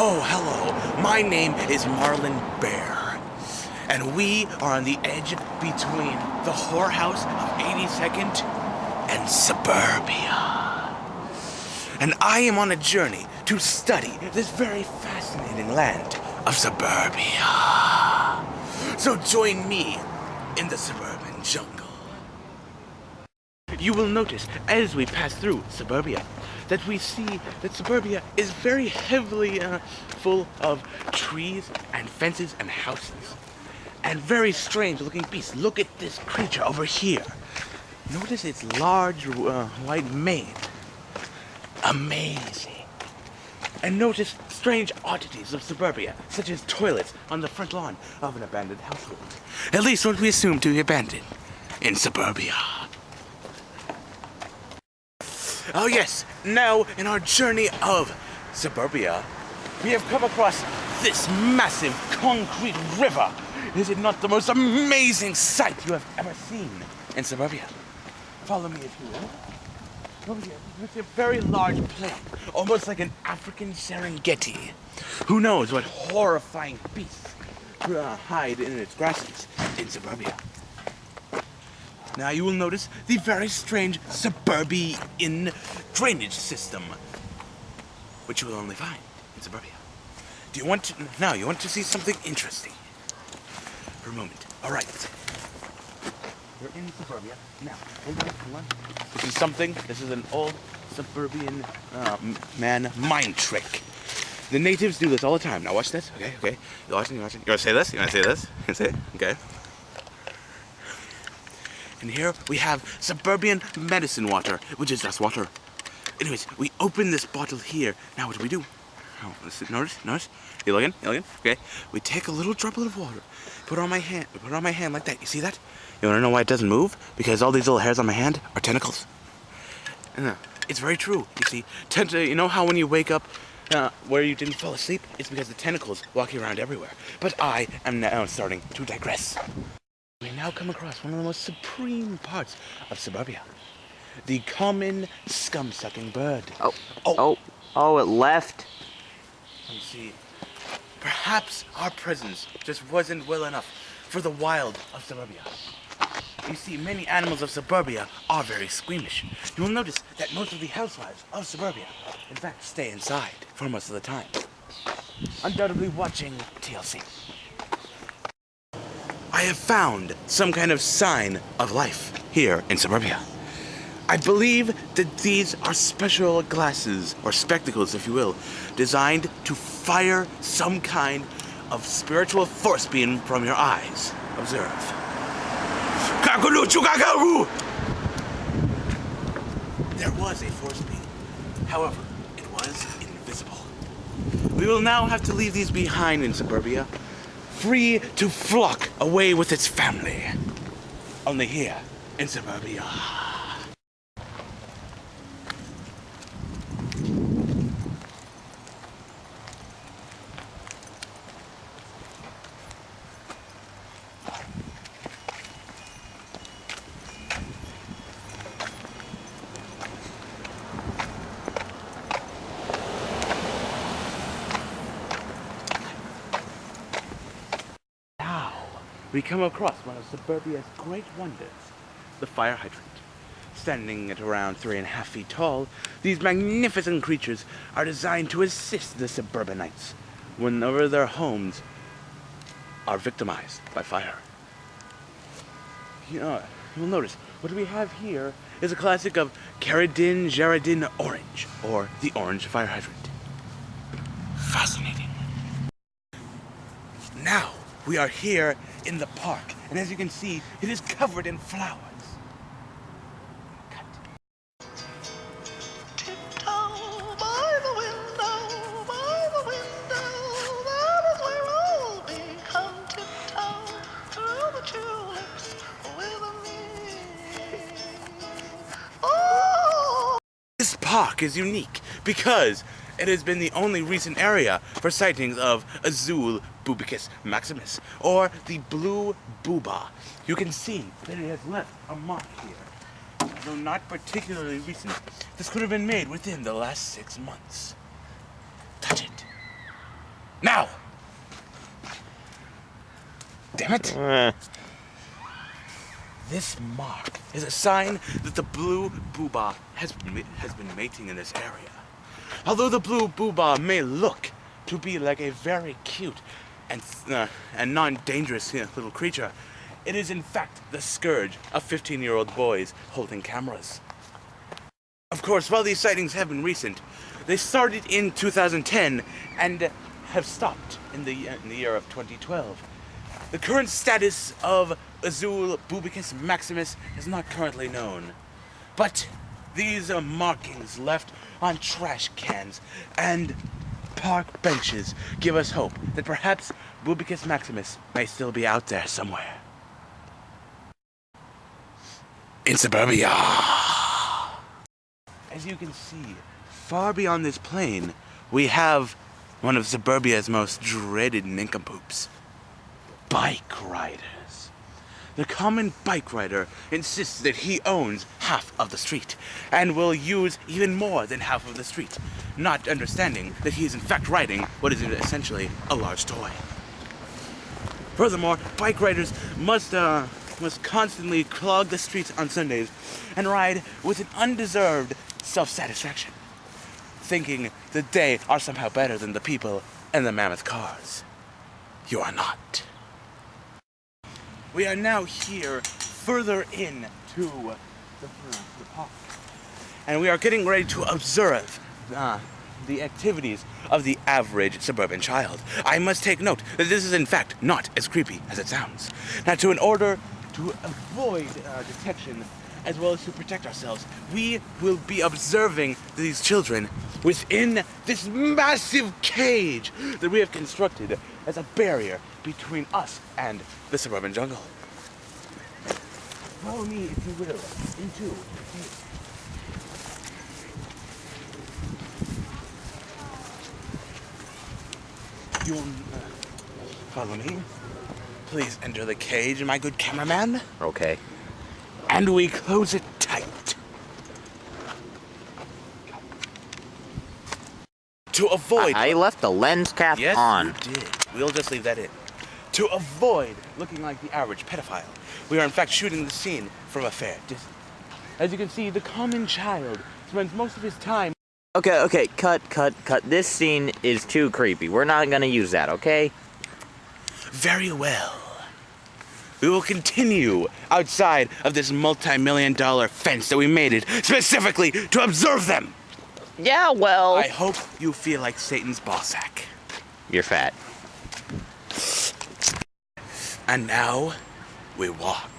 Oh, hello. My name is Marlin Bear. And we are on the edge between the whorehouse of 82nd and Suburbia. And I am on a journey to study this very fascinating land of Suburbia. So join me in the Suburban Jungle. You will notice as we pass through Suburbia that we see that Suburbia is very heavily full of trees and fences and houses. And very strange looking beasts. Look at this creature over here. Notice its large white mane. Amazing. And notice strange oddities of Suburbia, such as toilets on the front lawn of an abandoned household. At least what we assume to be abandoned in Suburbia. Oh yes, now in our journey of Suburbia, we have come across this massive concrete river. Is it not the most amazing sight you have ever seen in Suburbia? Follow me if you will. Over here, you see a very large plain, almost like an African Serengeti. Who knows what horrifying beasts hide in its grasses in Suburbia. Now you will notice the very strange suburban drainage system, which you will only find in Suburbia. You want to see something interesting? For a moment. All right. We're in Suburbia. Now, hold on. This is an old suburban man mind trick. The natives do this all the time. Now watch this. Okay. You watching? You want to say this? You want to say this? You want to say it? Okay. And here we have suburban medicine water, which is just water. Anyways, we open this bottle here. Now what do we do? Oh, notice? You looking? Okay. We take a little droplet of water, put it on my hand like that. You see that? You wanna know why it doesn't move? Because all these little hairs on my hand are tentacles. It's very true. You see, you know how when you wake up where you didn't fall asleep? It's because the tentacles walking around everywhere. But I am now starting to digress. We now come across one of the most supreme parts of Suburbia. The common scum-sucking bird. Oh, it left. You see, perhaps our presence just wasn't well enough for the wild of Suburbia. You see, many animals of Suburbia are very squeamish. You will notice that most of the housewives of Suburbia, in fact, stay inside for most of the time, undoubtedly watching TLC. I have found some kind of sign of life here in Suburbia. I believe that these are special glasses, or spectacles if you will, designed to fire some kind of spiritual force beam from your eyes. Observe. There was a force beam. However, it was invisible. We will now have to leave these behind in Suburbia, free to flock away with its family. Only here in Suburbia. We come across one of Suburbia's great wonders, the fire hydrant. Standing at around 3.5 feet tall, these magnificent creatures are designed to assist the suburbanites whenever their homes are victimized by fire. You'll notice, what we have here is a classic of Caradin orange, or the orange fire hydrant. Fascinating. Now, we are here in the park, and as you can see, it is covered in flowers. Tiptoe by the window, that is where I'll be. Come tiptoe through the tulips with me. Oh! This park is unique because it has been the only recent area for sightings of Azul Bubicus maximus, or the blue booba. You can see that it has left a mark here. Though not particularly recent, this could have been made within the last 6 months. Touch it. Now! Damn it! This mark is a sign that the blue booba has been mating in this area. Although the blue booba may look to be like a very cute and non-dangerous little creature, it is in fact the scourge of 15-year-old boys holding cameras. Of course, while these sightings have been recent, they started in 2010 and have stopped in the year of 2012. The current status of Azul bubicus maximus is not currently known, but these are markings left on trash cans and park benches give us hope that perhaps Bubicus maximus may still be out there somewhere. In suburbia. As you can see, far beyond this plain, we have one of suburbia's most dreaded nincompoops. Bike riders. The common bike rider insists that he owns half of the street and will use even more than half of the street, not understanding that he is in fact riding what is essentially a large toy. Furthermore, bike riders must constantly clog the streets on Sundays and ride with an undeserved self-satisfaction, thinking that they are somehow better than the people in the mammoth cars. You are not. We are now here further in to the park, and we are getting ready to observe the activities of the average suburban child. I must take note that this is in fact not as creepy as it sounds. Now, in order to avoid detection as well as to protect ourselves, we will be observing these children within this massive cage that we have constructed as a barrier between us and the suburban jungle. Follow me, if you will, into follow me. Please enter the cage, my good cameraman. Okay. And we close it tight. To avoid... I left the lens cap on. Yes, you did. We'll just leave that in. To avoid looking like the average pedophile, we are in fact shooting the scene from a fair distance. As you can see, the common child spends most of his time... Okay, cut. This scene is too creepy. We're not gonna use that, okay? Very well. We will continue outside of this multi-million-dollar fence that we made it specifically to observe them. Yeah, well... I hope you feel like Satan's ballsack. You're fat. And now, we walk.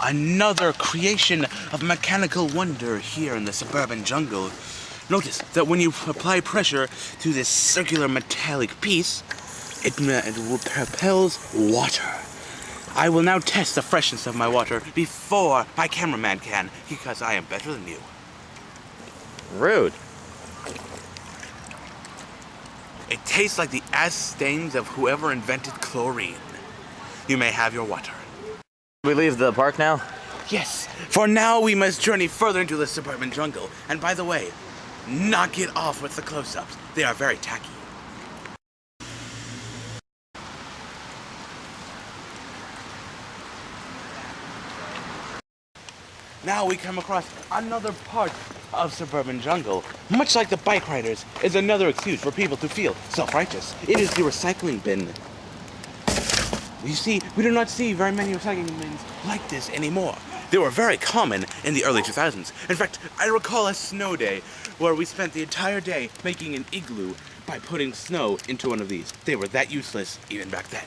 Another creation of mechanical wonder here in the suburban jungle. Notice that when you apply pressure to this circular metallic piece, it propels water. I will now test the freshness of my water before my cameraman can, because I am better than you. Rude. It tastes like the ass stains of whoever invented chlorine. You may have your water. We leave the park now? Yes, for now we must journey further into the suburban jungle. And by the way, knock it off with the close-ups. They are very tacky. Now we come across another part of suburban jungle. Much like the bike riders, is another excuse for people to feel self-righteous. It is the recycling bin. You see, we do not see very many recycling bins like this anymore. They were very common in the early 2000s. In fact, I recall a snow day where we spent the entire day making an igloo by putting snow into one of these. They were that useless even back then.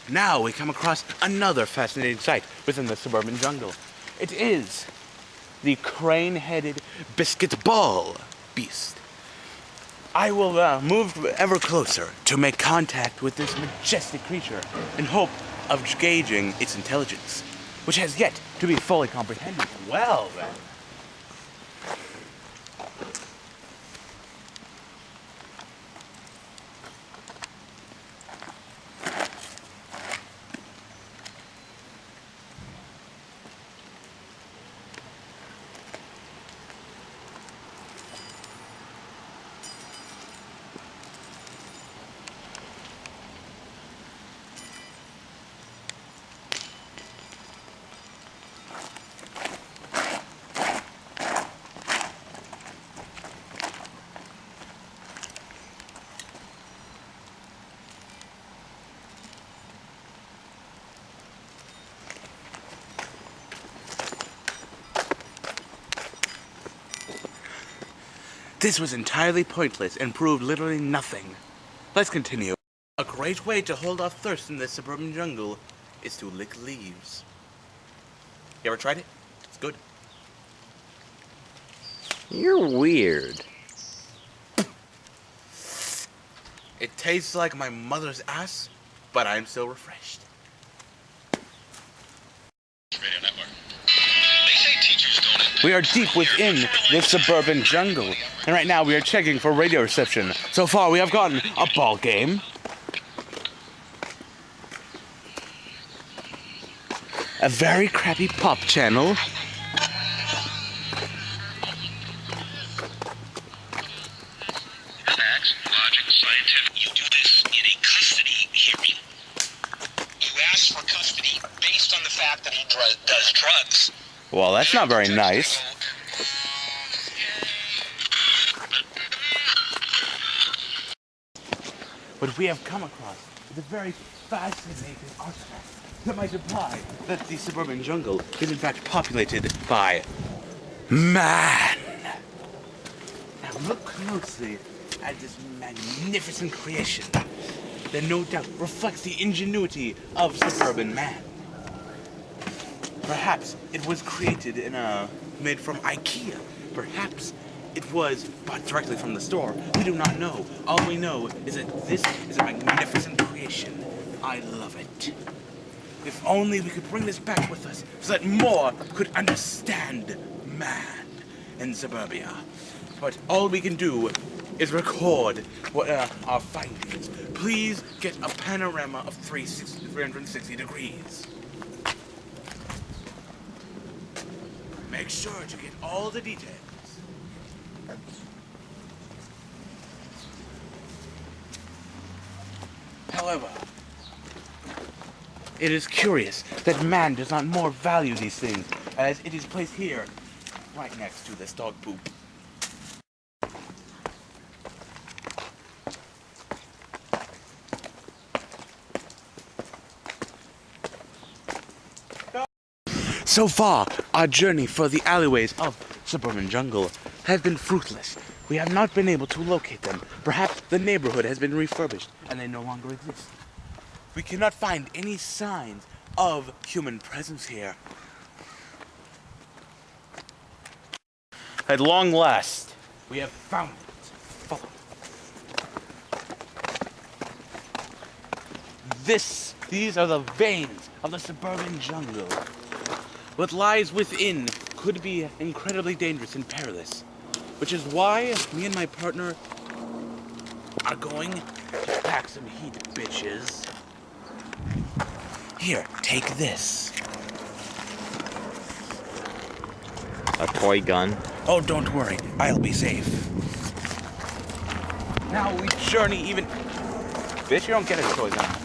Now we come across another fascinating sight within the suburban jungle. It is the crane-headed biscuit ball beast. I will move ever closer to make contact with this majestic creature and hope of gauging its intelligence, which has yet to be fully comprehended. Well, then. This was entirely pointless and proved literally nothing. Let's continue. A great way to hold off thirst in the suburban jungle is to lick leaves. You ever tried it? It's good. You're weird. It tastes like my mother's ass, but I'm still refreshed. Radio Network. They say teachers don't. We are deep within this suburban jungle, and right now we are checking for radio reception. So far we have gotten a ball game, a very crappy pop channel, Facts, logic, scientific. You do this in a custody hearing. You ask for custody based on the fact that he does drugs. well, that's not very nice. But we have come across a very fascinating artifact that might imply that the suburban jungle is in fact populated by man. Now look closely at this magnificent creation that no doubt reflects the ingenuity of suburban man. Perhaps it was created made from IKEA. Perhaps it was bought directly from the store. We do not know. All we know is that this is a magnificent creation. I love it. If only we could bring this back with us so that more could understand man in suburbia. But all we can do is record what our findings. Please get a panorama of 360 degrees. Make sure to get all the details. However, it is curious that man does not more value these things, as it is placed here, right next to this dog poop. So far, our journey for the alleyways of suburban jungle has been fruitless. We have not been able to locate them. Perhaps the neighborhood has been refurbished and they no longer exist. We cannot find any signs of human presence here. At long last, we have found it. Follow. These are the veins of the suburban jungle. What lies within could be incredibly dangerous and perilous, which is why me and my partner are going to pack some heat, bitches. Here, take this. A toy gun. Oh, don't worry, I'll be safe. Now we journey even... Bitch, you don't get a toy gun.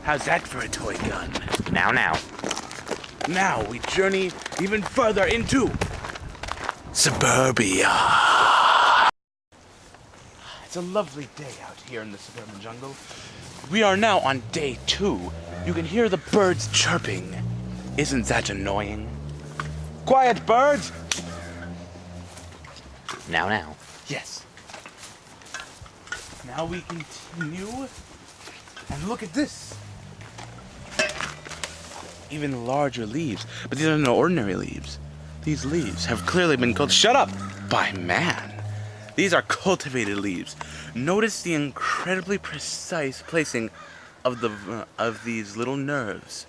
How's that for a toy gun? Now. Now we journey even further into suburbia. It's a lovely day out here in the suburban jungle. We are now on day 2. You can hear the birds chirping. Isn't that annoying? Quiet, birds! Now. Yes. Now we continue and look at this. Even larger leaves, but these are no ordinary leaves. These leaves have clearly been called shut up by man. These are cultivated leaves. Notice the incredibly precise placing of these little nerves.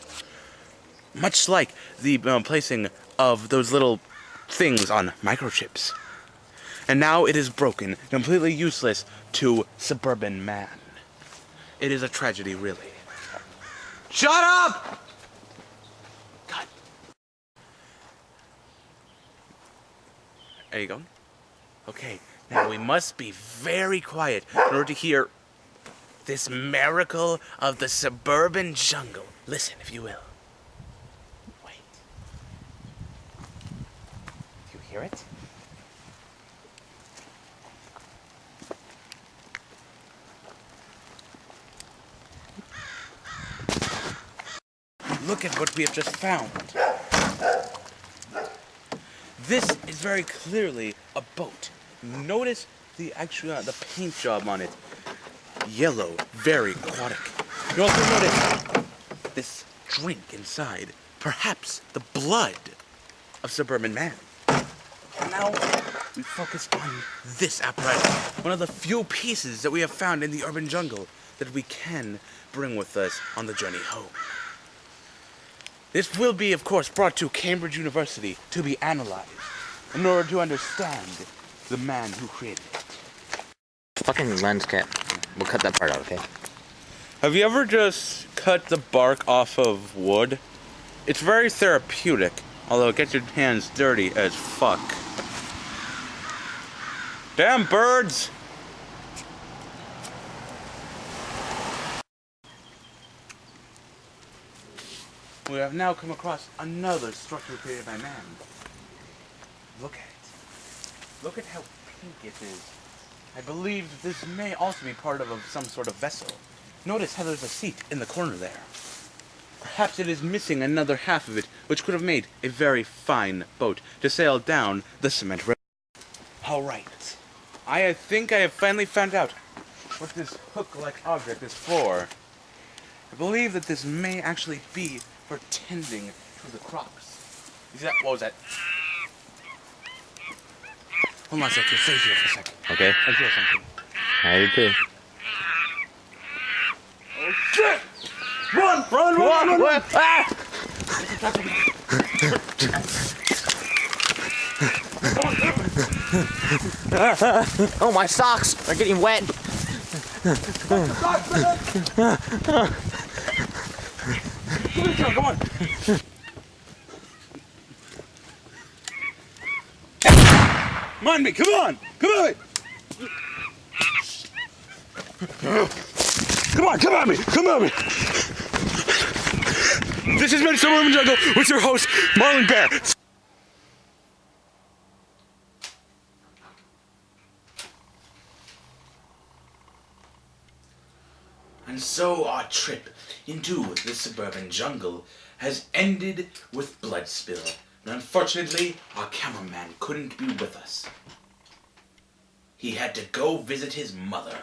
Much like the placing of those little things on microchips. And now it is broken, completely useless to suburban man. It is a tragedy, really. Shut up! God. Are you going? Okay, now we must be very quiet in order to hear this miracle of the suburban jungle. Listen, if you will. Wait. Do you hear it? Look at what we have just found. This is very clearly a boat. Notice the paint job on it. Yellow, very aquatic. You also notice this drink inside. Perhaps the blood of suburban man. And now we focus on this apparatus. One of the few pieces that we have found in the urban jungle that we can bring with us on the journey home. This will be, of course, brought to Cambridge University to be analyzed in order to understand the man who created it. Fucking lens cap. We'll cut that part out, okay? Have you ever just cut the bark off of wood? It's very therapeutic, although it gets your hands dirty as fuck. Damn birds! We have now come across another structure created by man. Look at it. Look at how pink it is. I believe that this may also be part of some sort of vessel. Notice how there's a seat in the corner there. Perhaps it is missing another half of it, which could have made a very fine boat to sail down the cement river. Alright. I think I have finally found out what this hook-like object is for. I believe that this may actually be for tending to the crops. Is that, what was that? Hold on a second, stay here for a second. Okay. I hear something. I do too. Oh shit! Run! Ah! Oh, my socks are getting wet. Come on! Mind me, come on! Come on! Come on me! Come on me! This has been Suburban Jungle with your host, Marlon Bear. And so our trip into the suburban jungle has ended with blood spill. And unfortunately, our cameraman couldn't be with us. He had to go visit his mother.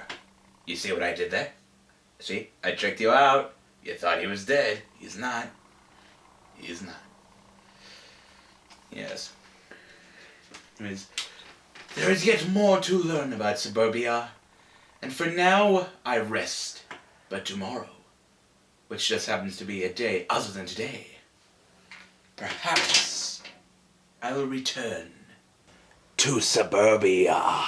You see what I did there? See, I tricked you out. You thought he was dead. He's not. He's not. Yes. There is yet more to learn about suburbia. And for now, I rest. But tomorrow, which just happens to be a day other than today, perhaps I will return to suburbia.